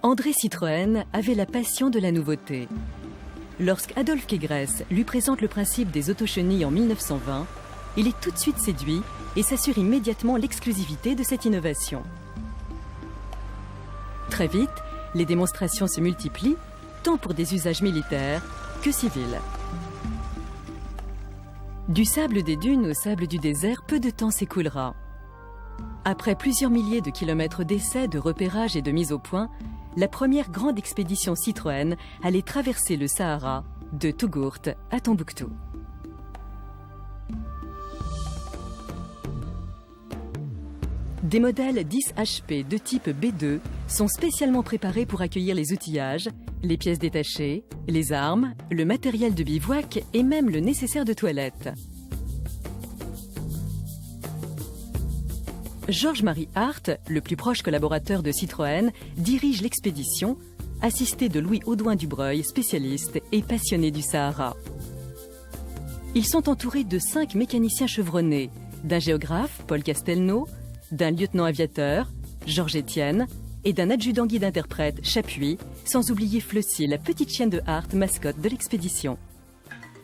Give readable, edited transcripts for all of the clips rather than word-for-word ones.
André Citroën avait la passion de la nouveauté. Lorsqu'Adolphe Quégresse lui présente le principe des autochenilles en 1920, il est tout de suite séduit et s'assure immédiatement l'exclusivité de cette innovation. Très vite, les démonstrations se multiplient, tant pour des usages militaires que civils. Du sable des dunes au sable du désert, peu de temps s'écoulera. Après plusieurs milliers de kilomètres d'essais, de repérage et de mise au point, la première grande expédition Citroën allait traverser le Sahara, de Tougourt à Tombouctou. Des modèles 10 HP de type B2 sont spécialement préparés pour accueillir les outillages, les pièces détachées, les armes, le matériel de bivouac et même le nécessaire de toilette. Georges-Marie Hart, le plus proche collaborateur de Citroën, dirige l'expédition, assisté de Louis Audouin-Dubreuil, spécialiste et passionné du Sahara. Ils sont entourés de 5 mécaniciens chevronnés, d'un géographe, Paul Castelnau, d'un lieutenant aviateur, Georges Étienne, et d'un adjudant guide-interprète, Chapuis, sans oublier Fleussy, la petite chienne de Hart, mascotte de l'expédition.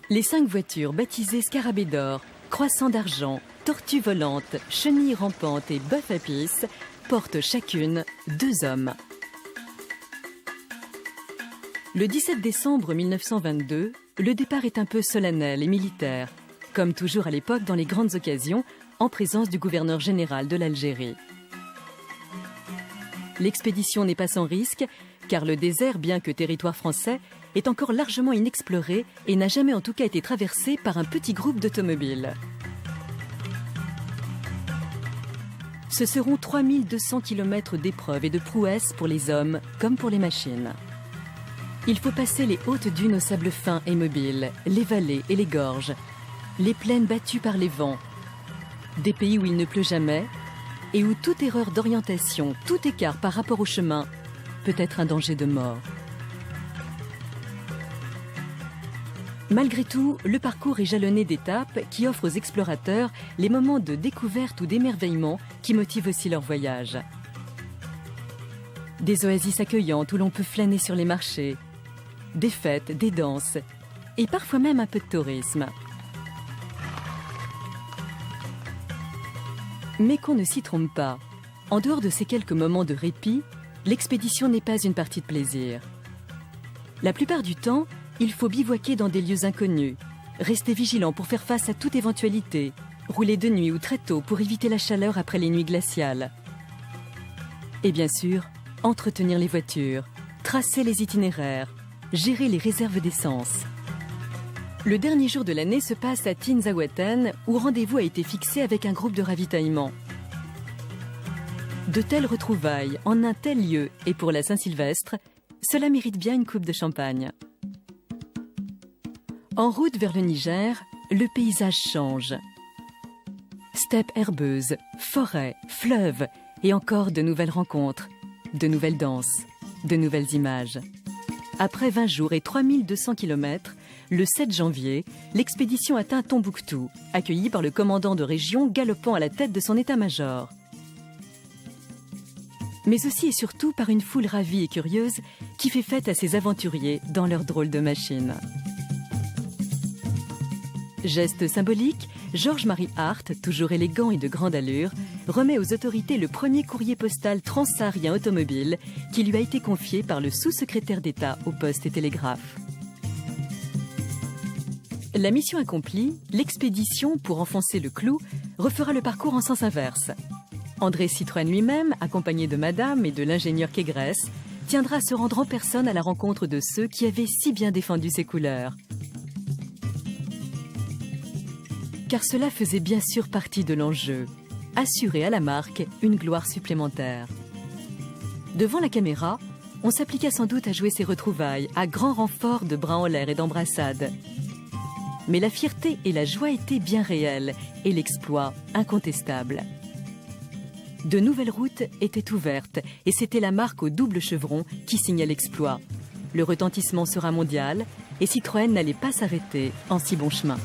Les 5 voitures baptisées Scarabée d'or, Croissant d'argent, Tortue volante, Chenille rampante et Bœuf à pisse portent chacune 2 hommes. Le 17 décembre 1922, le départ est un peu solennel et militaire, comme toujours à l'époque dans les grandes occasions, en présence du gouverneur général de l'Algérie. L'expédition n'est pas sans risque, car le désert, bien que territoire français, est encore largement inexploré et n'a jamais en tout cas été traversé par un petit groupe d'automobiles. Ce seront 3200 km d'épreuves et de prouesses pour les hommes comme pour les machines. Il faut passer les hautes dunes au sable fin et mobile, les vallées et les gorges, les plaines battues par les vents, des pays où il ne pleut jamais et où toute erreur d'orientation, tout écart par rapport au chemin peut être un danger de mort. Malgré tout, le parcours est jalonné d'étapes qui offrent aux explorateurs les moments de découverte ou d'émerveillement qui motivent aussi leur voyage. Des oasis accueillantes où l'on peut flâner sur les marchés, des fêtes, des danses et parfois même un peu de tourisme. Mais qu'on ne s'y trompe pas, en dehors de ces quelques moments de répit, l'expédition n'est pas une partie de plaisir. La plupart du temps, il faut bivouaquer dans des lieux inconnus, rester vigilant pour faire face à toute éventualité, rouler de nuit ou très tôt pour éviter la chaleur après les nuits glaciales. Et bien sûr, entretenir les voitures, tracer les itinéraires, gérer les réserves d'essence. Le dernier jour de l'année se passe à Tinzaouaten, où rendez-vous a été fixé avec un groupe de ravitaillement. De telles retrouvailles en un tel lieu et pour la Saint-Sylvestre, cela mérite bien une coupe de champagne. En route vers le Niger, le paysage change. Steppes herbeuses, forêts, fleuves et encore de nouvelles rencontres, de nouvelles danses, de nouvelles images. Après 20 jours et 3200 km, le 7 janvier, l'expédition atteint Tombouctou, accueillie par le commandant de région galopant à la tête de son état-major. Mais aussi et surtout par une foule ravie et curieuse qui fait fête à ces aventuriers dans leur drôle de machine. Geste symbolique, Georges-Marie Hart, toujours élégant et de grande allure, remet aux autorités le premier courrier postal transsaharien automobile qui lui a été confié par le sous-secrétaire d'État aux Postes et Télégraphes. La mission accomplie, l'expédition, pour enfoncer le clou, refera le parcours en sens inverse. André Citroën lui-même, accompagné de Madame et de l'ingénieur Quégresse, tiendra à se rendre en personne à la rencontre de ceux qui avaient si bien défendu ses couleurs. Car cela faisait bien sûr partie de l'enjeu, assurer à la marque une gloire supplémentaire. Devant la caméra, on s'appliqua sans doute à jouer ses retrouvailles, à grand renfort de bras en l'air et d'embrassades. Mais la fierté et la joie étaient bien réelles, et l'exploit incontestable. De nouvelles routes étaient ouvertes, et c'était la marque au double chevron qui signait l'exploit. Le retentissement sera mondial, et Citroën n'allait pas s'arrêter en si bon chemin.